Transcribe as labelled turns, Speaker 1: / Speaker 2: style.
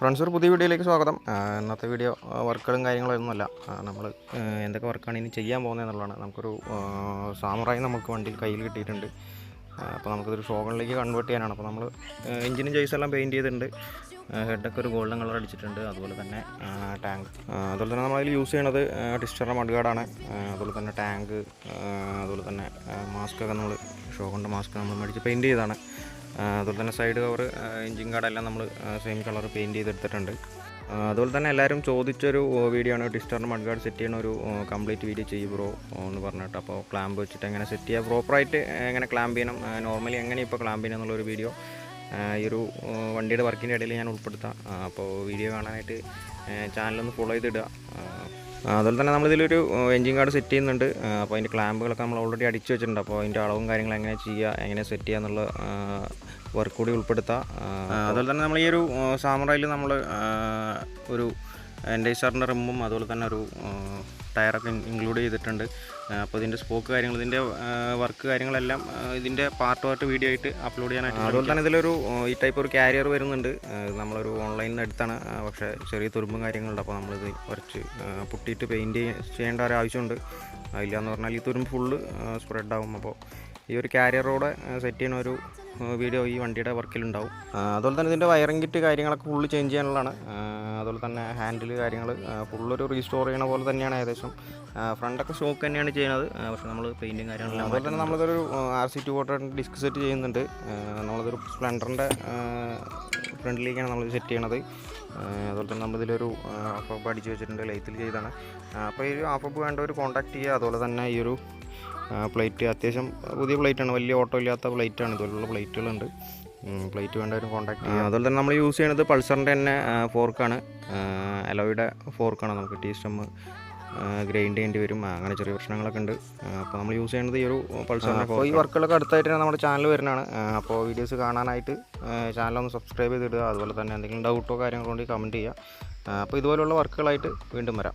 Speaker 1: Friends, ഒരു പുതിയ വീഡിയോയിലേക്ക് സ്വാഗതം. ഇന്നത്തെ വീഡിയോ വർക്കുകളും കാര്യങ്ങളൊന്നുമല്ല. നമ്മൾ എന്തൊക്കെ വർക്കാണ് ഇനി ചെയ്യാൻ പോകുന്നത് എന്നുള്ളതാണ്. നമുക്കൊരു സാമുറായി നമുക്ക് വണ്ടിയിൽ കയ്യിൽ കിട്ടിയിട്ടുണ്ട്. അപ്പോൾ നമുക്കിതൊരു ഷോഗണിലേക്ക് കൺവേർട്ട് ചെയ്യാനാണ്. അപ്പോൾ നമ്മൾ എഞ്ചിനും ജേഴ്സെല്ലാം പെയിൻറ്റ് ചെയ്തിട്ടുണ്ട്. ഹെഡൊക്കെ ഒരു ഗോൾഡൻ കളർ അടിച്ചിട്ടുണ്ട്. അതുപോലെ തന്നെ ടാങ്ക്, അതുപോലെ തന്നെ നമ്മളതിൽ യൂസ് ചെയ്യണത് ഡിസ്റ്ററിൻ്റെ മഡ്ഗാർഡാണ്. അതുപോലെ തന്നെ ടാങ്ക്, അതുപോലെ തന്നെ മാസ്കൊക്കെ നമ്മൾ ഷോഗണിൻ്റെ മാസ്ക് നമ്മൾ മേടിച്ച് പെയിൻറ്റ് ചെയ്തതാണ്. അതുപോലെ തന്നെ സൈഡ് കവർ, എഞ്ചിൻ കാർഡെല്ലാം നമ്മൾ സെയിം കളർ പെയിൻറ്റ് ചെയ്തെടുത്തിട്ടുണ്ട്. അതുപോലെ തന്നെ എല്ലാവരും ചോദിച്ചൊരു വീഡിയോ ആണ്, ഡിസ്റ്ററിൻ്റെ മഡ്ഗാർഡ് സെറ്റ് ചെയ്യണ ഒരു കംപ്ലീറ്റ് വീഡിയോ ചെയ്യും ബ്രോ എന്ന് പറഞ്ഞിട്ട്. അപ്പോൾ ക്ലാമ്പ് വെച്ചിട്ട് എങ്ങനെ സെറ്റ് ചെയ്യുക, പ്രോപ്പറായിട്ട് എങ്ങനെ ക്ലാമ്പ് ചെയ്യണം, നോർമലി എങ്ങനെ ഇപ്പോൾ ക്ലാമ്പ് ചെയ്യണം എന്നുള്ളൊരു വീഡിയോ ഈ ഒരു വണ്ടിയുടെ വർക്കിൻ്റെ ഇടയിൽ ഞാൻ ഉൾപ്പെടുത്താം. അപ്പോൾ വീഡിയോ കാണാനായിട്ട് ചാനലൊന്ന് ഫോളോ ചെയ്തിടുക. അതുപോലെ തന്നെ നമ്മളിതിലൊരു എഞ്ചിൻ കാർഡ് സെറ്റ് ചെയ്യുന്നുണ്ട്. അപ്പോൾ അതിൻ്റെ ക്ലാമ്പുകളൊക്കെ നമ്മൾ ഓൾറെഡി അടിച്ച് വെച്ചിട്ടുണ്ട്. അപ്പോൾ അതിൻ്റെ അളവും കാര്യങ്ങളും എങ്ങനെ ചെയ്യുക, എങ്ങനെ സെറ്റ് ചെയ്യുക എന്നുള്ള വർക്ക് കൂടി ഉൾപ്പെടുത്താം. അതുപോലെ തന്നെ നമ്മൾ ഈ ഒരു സാമുറായിൽ നമ്മൾ ഒരു എൻഡേസറിൻ്റെ റിമ്മും അതുപോലെ തന്നെ ഒരു ടയറൊക്കെ ഇൻക്ലൂഡ് ചെയ്തിട്ടുണ്ട്. അപ്പോൾ ഇതിൻ്റെ സ്പോക്ക് കാര്യങ്ങൾ, ഇതിൻ്റെ വർക്ക് കാര്യങ്ങളെല്ലാം ഇതിൻ്റെ പാർട്ട് വീഡിയോ ആയിട്ട് അപ്ലോഡ് ചെയ്യാനായിട്ട്. അതുപോലെ തന്നെ ഇതിലൊരു ഈ ടൈപ്പ് ഒരു കാരിയർ വരുന്നുണ്ട്. നമ്മളൊരു ഓൺലൈനിൽ നിന്ന് എടുത്താണ്, പക്ഷേ ചെറിയ തുരുമ്പും കാര്യങ്ങളുണ്ട്. അപ്പോൾ നമ്മളിത് കുറച്ച് പൊട്ടിയിട്ട് പെയിൻറ്റ് ചെയ്യേണ്ട ഒരു ആവശ്യമുണ്ട്. ഇല്ലയെന്ന് പറഞ്ഞാൽ ഈ തുരുമ്പ് ഫുള്ള് സ്പ്രെഡ് ആകും. അപ്പോൾ ഈ ഒരു കാരിയറോടെ സെറ്റ് ചെയ്യുന്ന ഒരു വീഡിയോ ഈ വണ്ടിയുടെ വർക്കിലുണ്ടാവും. അതുപോലെ തന്നെ ഇതിൻ്റെ വയറിംഗ് കിറ്റ് കാര്യങ്ങളൊക്കെ ഫുള്ള് ചേഞ്ച് ചെയ്യാനുള്ളതാണ്. അതുപോലെ തന്നെ ഹാൻഡിൽ കാര്യങ്ങൾ ഫുള്ളൊരു റീസ്റ്റോർ ചെയ്യണ പോലെ തന്നെയാണ് ഏകദേശം. ഫ്രണ്ടൊക്കെ സ്റ്റോക്ക് തന്നെയാണ് ചെയ്യുന്നത്, പക്ഷേ നമ്മൾ പെയിൻറ്റും കാര്യങ്ങളെല്ലാം. അതുപോലെ തന്നെ നമ്മളിതൊരു RC2 ഡിസ്ക് സെറ്റ് ചെയ്യുന്നുണ്ട്. നമ്മളിതൊരു സ്പ്ലെൻഡറിൻ്റെ ഫ്രണ്ടിലേക്കാണ് നമ്മൾ സെറ്റ് ചെയ്യണത്. അതുപോലെ തന്നെ നമ്മളിതിലൊരു ഹാഫ് ഹബ് അടിച്ച് വെച്ചിട്ടുണ്ട്, ലൈത്തിൽ ചെയ്താണ്. അപ്പോൾ ഈ ഒരു ഹാഫ് ഹബ് വേണ്ടവർ കോൺടാക്ട് ചെയ്യുക. അതുപോലെ തന്നെ ഈ ഒരു പ്ലേറ്റ് അത്യാവശ്യം പുതിയ പ്ലേറ്റാണ്, വലിയ ഓട്ടോ ഇല്ലാത്ത പ്ലേറ്റാണ്. ഇതുപോലുള്ള പ്ലേറ്റുകളുണ്ട്. പ്ലേറ്റ് വേണ്ടവരും കോൺടാക്ട് ചെയ്യുക. അതുപോലെ തന്നെ നമ്മൾ യൂസ് ചെയ്യുന്നത് പൾസറിൻ്റെ തന്നെ ഫോർക്കാണ്, അലോയുടെ ഫോർക്കാണ്. നമുക്ക് ടീ സ്റ്റം ഗ്രൈൻഡ് ചെയ്യേണ്ടി വരും, അങ്ങനെ ചെറിയ പ്രശ്നങ്ങളൊക്കെ ഉണ്ട്. അപ്പോൾ നമ്മൾ യൂസ് ചെയ്യുന്നത് ഈ ഒരു പൾസറിൻ്റെ. അപ്പോൾ ഈ വർക്കുകളൊക്കെ അടുത്തായിട്ട് തന്നെ നമ്മുടെ ചാനൽ വരുന്നതാണ്. അപ്പോൾ വീഡിയോസ് കാണാനായിട്ട് ചാനലൊന്ന് സബ്സ്ക്രൈബ് ചെയ്തിടുക. അതുപോലെ തന്നെ എന്തെങ്കിലും ഡൗട്ടോ കാര്യങ്ങളോ ഉണ്ടെങ്കിൽ കമൻറ്റ് ചെയ്യുക. അപ്പോൾ ഇതുപോലുള്ള വർക്കുകളായിട്ട് വീണ്ടും വരാം.